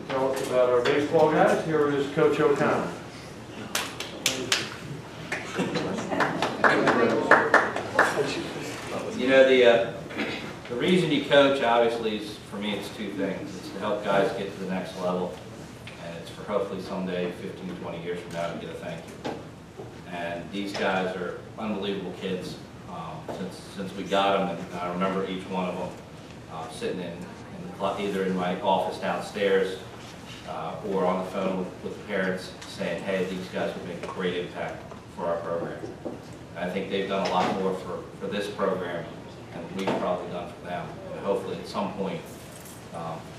Tell us about our baseball guys. Here is Coach O'Connor. You know, the reason you coach, obviously, is, for me, it's two things. It's to help guys get to the next level, and it's for hopefully someday, 15, 20 years from now, to get a thank you. And these guys are unbelievable kids. Since we got them, and I remember each one of them sitting in the club, either in my office downstairs or on the phone with parents saying, hey, these guys would make a great impact for our program. And I think they've done a lot more for this program than we've probably done for them. And hopefully at some point,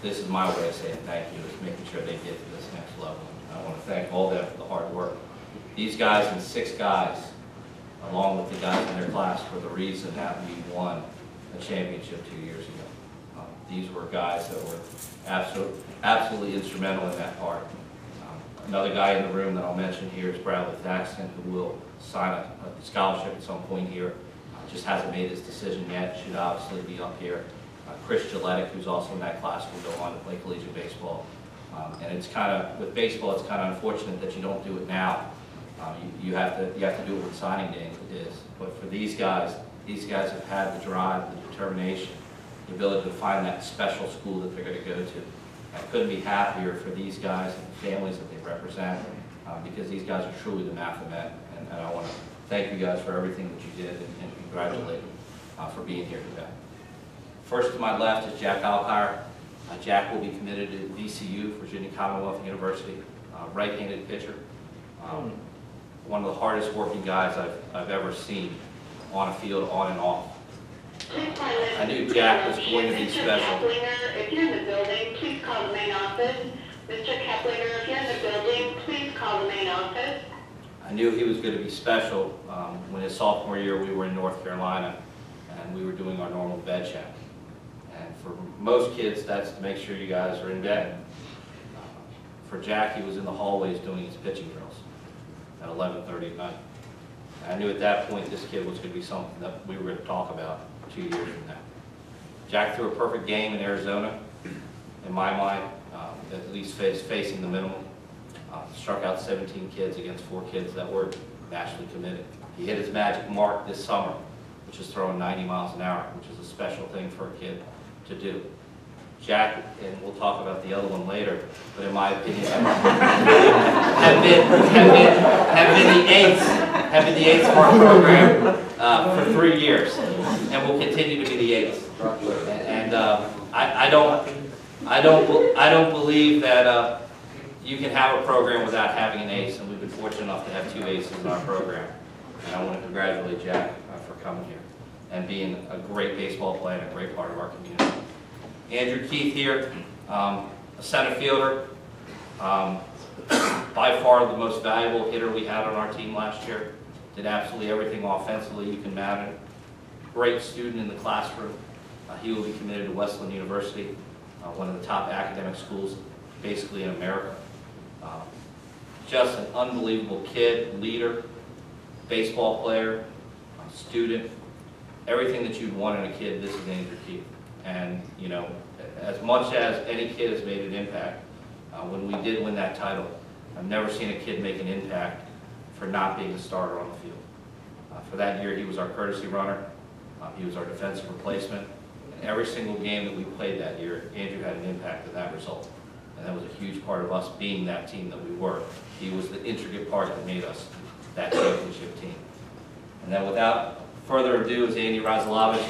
this is my way of saying thank you, is making sure they get to this next level. And I want to thank all of them for the hard work. These guys and 6 guys, along with the guys in their class, were the reason that we won a championship 2 years ago. These were guys that were absolutely instrumental in that part. Another guy in the room that I'll mention here is Bradley Thaxton, who will sign a scholarship at some point here. Just hasn't made his decision yet, should obviously be up here. Chris Gilletic, who's also in that class, will go on to play collegiate baseball. And it's kind of, with baseball, it's kind of unfortunate that you don't do it now. You have to do it when signing day is. But for these guys have had the drive, the determination, the ability to find that special school that they're going to go to. I couldn't be happier for these guys and the families that they represent, because these guys are truly the DeMatha men. And I want to thank you guys for everything that you did, and congratulate you for being here today. First to my left is Jack Alkire. Jack will be committed to VCU, Virginia Commonwealth University, right-handed pitcher. One of the hardest working guys I've ever seen on a field, on and off. I knew Jack was going to be special. Mr. Keplinger, if you're in the building, please call the main office. Mr. Keplinger, if you're in the building, please call the main office. I knew he was going to be special when his sophomore year we were in North Carolina and we were doing our normal bed check. And for most kids, that's to make sure you guys are in bed. For Jack, he was in the hallways doing his pitching drills at 11:30 at night. And I knew at that point this kid was going to be something that we were going to talk about 2 years from now. Jack threw a perfect game in Arizona, in my mind, at least facing the minimum. Struck out 17 kids against 4 kids that were nationally committed. He hit his magic mark this summer, which is throwing 90 miles an hour, which is a special thing for a kid to do. Jack, and we'll talk about the other one later, but in my opinion, have been the eights of our program for 3 years, and will continue to be the eights. And I don't believe that you can have a program without having an ace, and we've been fortunate enough to have 2 aces in our program. And I want to congratulate Jack for coming here and being a great baseball player and a great part of our community. Andrew Keith here, a center fielder, by far the most valuable hitter we had on our team last year. Did absolutely everything offensively you can imagine. Great student in the classroom. He will be committed to Wesleyan University, one of the top academic schools basically in America. Just an unbelievable kid, leader, baseball player, student, everything that you'd want in a kid. This is Andrew Keith. And, you know, as much as any kid has made an impact, when we did win that title, I've never seen a kid make an impact for not being a starter on the field. For that year, he was our courtesy runner. He was our defensive replacement. And every single game that we played that year, Andrew had an impact of that result. And that was a huge part of us being that team that we were. He was the intricate part that made us that championship team. And then without further ado is Andy Razalovich.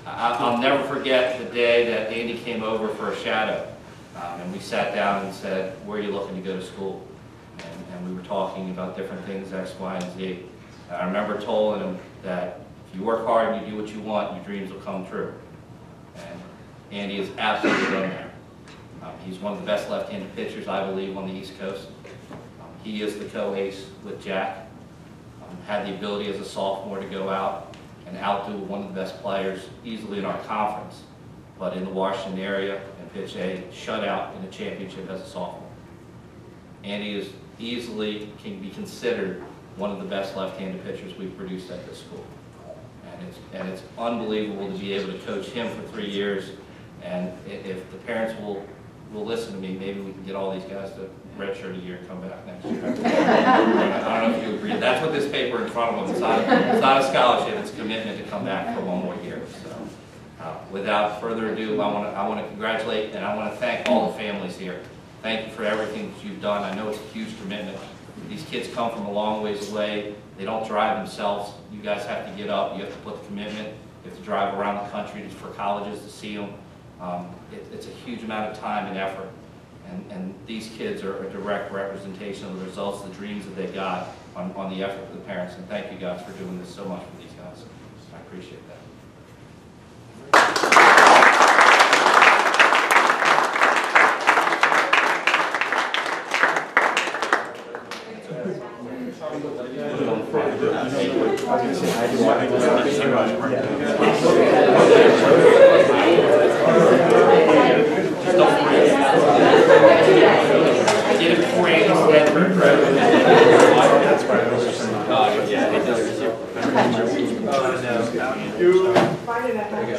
I'll never forget the day that Andy came over for a shadow. And we sat down and said, where are you looking to go to school? And we were talking about different things, X, Y, and Z. And I remember telling him that if you work hard and you do what you want, your dreams will come true. And Andy is absolutely done that. He's one of the best left-handed pitchers, I believe, on the East Coast. He is the co-ace with Jack. Had the ability as a sophomore to go out and outdo one of the best players easily in our conference, but in the Washington area, and pitch a shutout in the championship as a sophomore. Andy is easily can be considered one of the best left-handed pitchers we've produced at this school. And it's unbelievable to be able to coach him for 3 years And if the parents will listen to me, maybe we can get all these guys to redshirt a year and come back next year. I don't know if you agree. That's what this paper in front of them. It's not a scholarship. It's a commitment to come back for one more year. So, without further ado, I want to congratulate and I want to thank all the families here. Thank you for everything that you've done. I know it's a huge commitment. These kids come from a long ways away. They don't drive themselves. You guys have to get up. You have to put the commitment. You have to drive around the country for colleges to see them. It's a huge amount of time and effort. And these kids are a direct representation of the results, the dreams that they got on the effort of the parents. And thank you guys for doing this so much for these guys. I appreciate that. Why did that happen?